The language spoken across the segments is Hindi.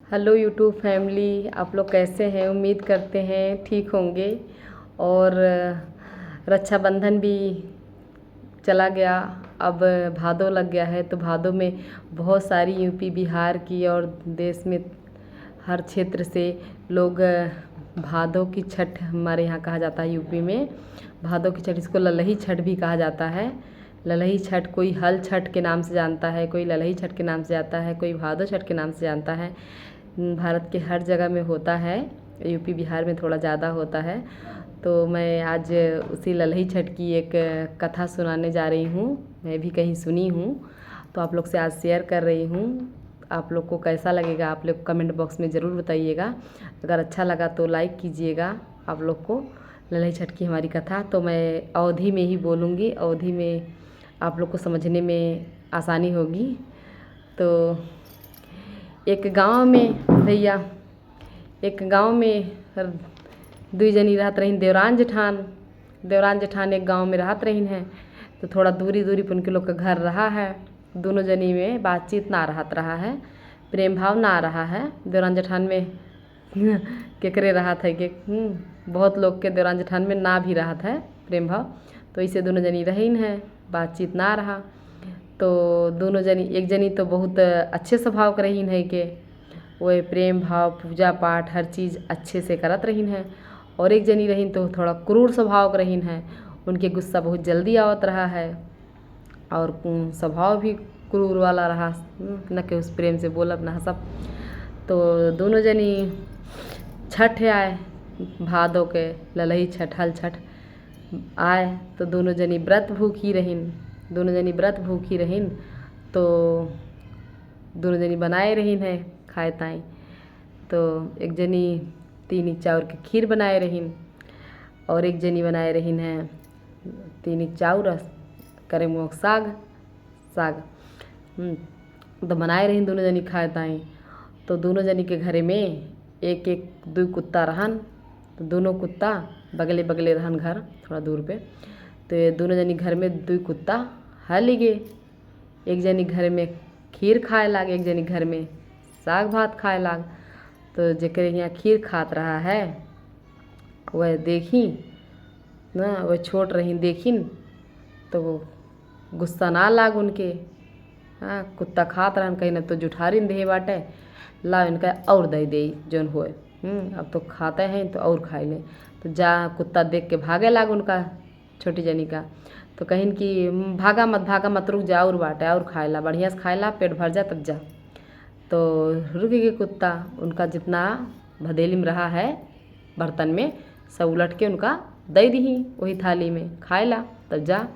हेलो यूट्यूब फैमिली, आप लोग कैसे हैं? उम्मीद करते हैं ठीक होंगे। और रक्षाबंधन भी चला गया, अब भादो लग गया है। तो भादो में बहुत सारी यूपी बिहार की और देश में हर क्षेत्र से लोग भादों की छठ, हमारे यहाँ कहा जाता है यूपी में भादों की छठ, इसको ललही छठ भी कहा जाता है। ललही छठ कोई हल छठ के नाम से जानता है, कोई ललही छठ के नाम से जानता है, कोई भादो छठ के नाम से जानता है। भारत के हर जगह में होता है, यूपी बिहार में थोड़ा ज़्यादा होता है। तो मैं आज उसी ललही छठ की एक कथा सुनाने जा रही हूँ। मैं भी कहीं सुनी हूँ तो आप लोग से आज शेयर कर रही हूँ। आप लोग को कैसा लगेगा आप लोग कमेंट बॉक्स में ज़रूर बताइएगा। अगर अच्छा लगा तो लाइक कीजिएगा। आप लोग को ललही छठ की हमारी कथा तो मैं अवधी में ही बोलूँगी, अवधी में आप लोग को समझने में आसानी होगी। तो एक गांव में भैया, एक गांव में दुई जनी रहत रहीन, देवरान जेठान एक गांव में रहत रहीन है। तो थोड़ा दूरी दूरी पर उनके लोग का घर रहा है। दोनों जनी में बातचीत ना रहत रहा है, प्रेम भाव ना रहा है। देवरान जेठान में केकरे रहत है कि बहुत लोग के देवरान जेठान में ना भी रहत है प्रेम भाव। तो इसे दोनों जनी रहीन है, बातचीत ना रहा। तो दोनों जनी, एक जनी तो बहुत अच्छे स्वभाव के रहीन है कि वह प्रेम भाव पूजा पाठ हर चीज़ अच्छे से करत रहीन है। और एक जनी रहीन तो थोड़ा क्रूर स्वभाव के रहीन है, उनके गुस्सा बहुत जल्दी आवत रहा है और स्वभाव भी क्रूर वाला रहा, न कि उस प्रेम से बोलब न सब। तो दोनों जनी छठ आए, भादों के ललही छठ हल छठ आए। तो दोनों जनी व्रत भूखी रहीन। तो दोनों जनी बनाए रहीन है खाए ताई। तो एक जनी तीनी चाउर के खीर बनाए रहीन और एक जनी बनाए रहीन है तीनी चाउर करे मुँह साग। तो बनाए रहीन दोनों जनी खाए ताई। तो दोनों जनी के घरे में एक एक दो कुत्ता रहन। तो दोनों कुत्ता बगले बगले रहन घर थोड़ा दूर पे। तो ये दोनों जनी घर में दो कुत्ता हल गे। एक जनी घर में खीर खाए लाग, एक जनी घर में साग भात खाए लाग। तो जेकर यहाँ खीर खात रहा है वह देखी ना, वह छोट रही देखिन तो वो गुस्सा ना लाग उनके। हाँ, कुत्ता खात रहन, कहीं ना तो जुठारिन दे बाटे, ला इनका और दे जौन होए। अब तो खाते हैं तो और खाए ले। तो जा कुत्ता देख के भागे लाग उनका छोटी जनी का। तो कहिन कि भागा मत रुक जा, और बाटे और खाए ला, बढ़िया से खाए ला, पेट भर जा तब जा। तो रुक गए कुत्ता, उनका जितना भदेली में रहा है बर्तन में सब उलट के उनका दे दी वही थाली में, खाए ला तब जा।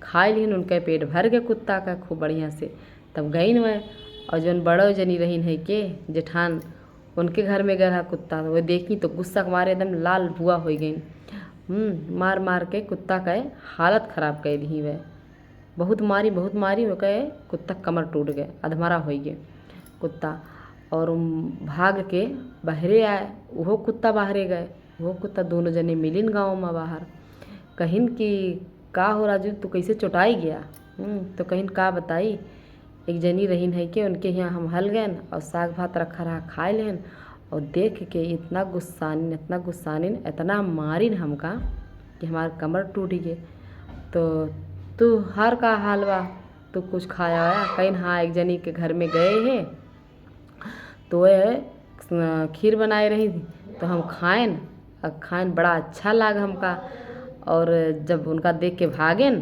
खाए लीन, उनका पेट भर गया कुत्ता का खूब बढ़िया से। तब गईन मैं, और जौन बड़ो जनी रहीन है के जेठान, उनके घर में गया कुत्ता। वह देखी तो गुस्सा के मारे एकदम लाल भुआ हो गई। मार मार के कुत्ता का हालत ख़राब कर दी वह। बहुत मारी वो कहे कुत्ता कमर टूट गए, अधमरा हो गए कुत्ता। और भाग के बहरे आए, वो कुत्ता बाहरे गए। वो कुत्ता दोनों जने मिलिन गाँव में बाहर। कहिन कि का हो राजू, तू कैसे चोटाई गया? तो कहिन का बताई, एक जनी रहीन है कि उनके यहाँ हम हल गए और साग भात रखा रहा खाए लेन। और देख के इतना गुस्सानिन इतना मारिन हमका कि हमार कमर टूट गए। तो तू हर का हाल बा, तू कुछ खाया आया? कहीं हाँ, एक जनी के घर में गए हैं तो वह खीर बनाए रही तो हम खाएन बड़ा अच्छा लाग हमका। और जब उनका देख के भागेन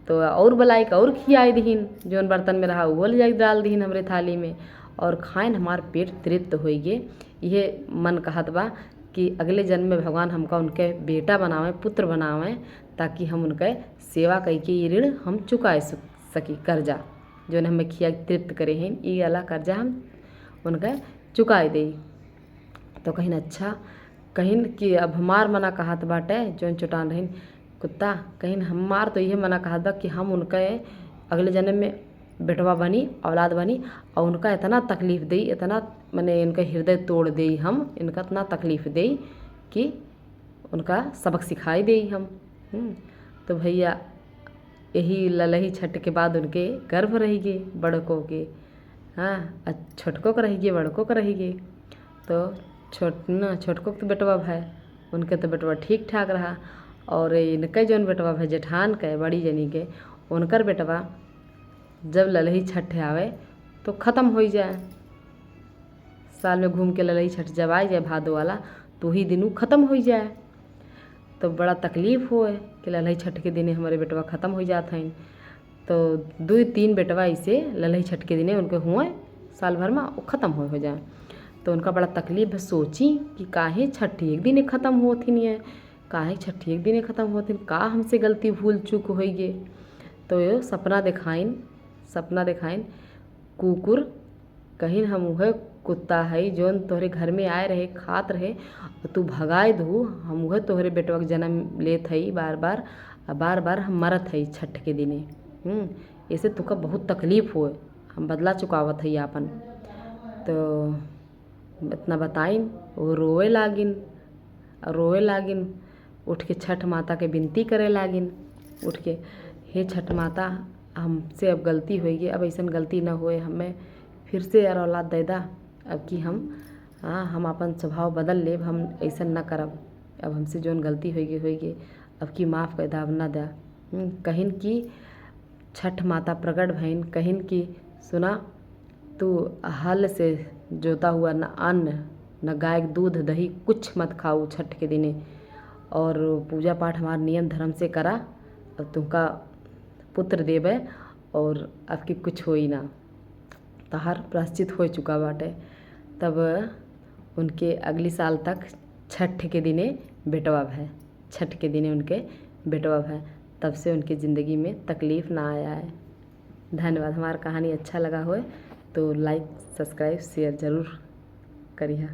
तो और बलाई का और खियाई दीन, जौन बर्तन में रहा वो ले जाके डाल दीन हमरे थाली में। और खाएन हमार पेट तृप्त हो गए। ये मन कहत बा कि अगले जन्म में भगवान हमका उनके बेटा बनावें, पुत्र बनावें, ताकि हम उनके सेवा करके ये ऋण हम चुकाए सकी, कर्जा जो हमें खिया तृप्त करे हैं, ये वाला कर्जा हम उनका चुकाए दे। तो कहीं अच्छा, कहीं कि अब हमार मना कहत बाटे जौन चुटान रहीन कुत्ता, कहीं हमार तो यह मना कहत बा कि हम उनके अगले जन्म में बेटवा बनी, औलाद बनी, और उनका इतना तकलीफ़ दे, इतना मैंने इनका हृदय तोड़ दे, हम इनका इतना तकलीफ़ दे कि उनका सबक सिखाई दे हम। तो भैया यही ललही छठ के बाद उनके गर्भ रही गए बड़कों के। हाँ, छोटकों को रही गए, बड़कों को रही गए। तो छोटको के तो बेटवा भाई उनके तो बेटवा ठीक ठाक रहा। और इनके जौन बेटवा भाई जेठान के बड़ी जनी के उनकर बेटवा जब ललही छठ आवे तो ख़त्म हो जाए। साल में घूम के ललही छठ जब आ जाए भादो वाला तो ही दिन ख़त्म हो जाए। तो बड़ा तकलीफ़ होए कि ललही छठ के दिने हमारे बेटवा ख़त्म हो जात हैं। तो 2-3 बेटवा इसे ललही छठ के दिने उनके हुए साल भर में वो ख़त्म हो जाए। तो उनका बड़ा तकलीफ है। सोची कि काहे छठ एक दिन ख़त्म होती नहीं है, काहे छठ एक दिन ख़त्म होती, का हमसे गलती भूल चूक हो गए। तो यो सपना दिखाइन कुकुर कहीं हम वह कुत्ता है जोन तोहरे घर में आए रहे खात रहे और तू भगाए दू, हम वह तोहरे बेटवा के जन्म लेत हई बार बार हम मरत हई छठ के दिने। ऐसे तुका बहुत तकलीफ़ होए, हम बदला चुकावत हई आपन। तो इतना बताइन वो रोए लागिन उठ के छठ माता के विनती करे लागिन उठ के, हे छठ माता हमसे अब गलती होगी, अब ऐसा गलती ना होए, हमें फिर से यार औलाद दे दा। अब कि हम अपन स्वभाव बदल लेब, हम ऐसा ना करब, अब हमसे जोन गलती होगी अब की माफ़ कर दा, अब ना दा। कहिन की छठ माता प्रकट भइन, कहिन की सुना तू हल से जोता हुआ न अन्न न गाय दूध दही कुछ मत खाओ छठ के दिने, और पूजा पाठ हमारा नियम धर्म से करा, अब तुमका पुत्र देवे और अब की कुछ हो ही ना। तहार प्रायश्चित हो चुका बाटे। तब उनके अगली साल तक छठ के दिने बेटवा भय, छठ के दिने उनके बेटवा भय, तब से उनकी ज़िंदगी में तकलीफ़ ना आया है। धन्यवाद। हमारा कहानी अच्छा लगा हो तो लाइक सब्सक्राइब शेयर ज़रूर करिए।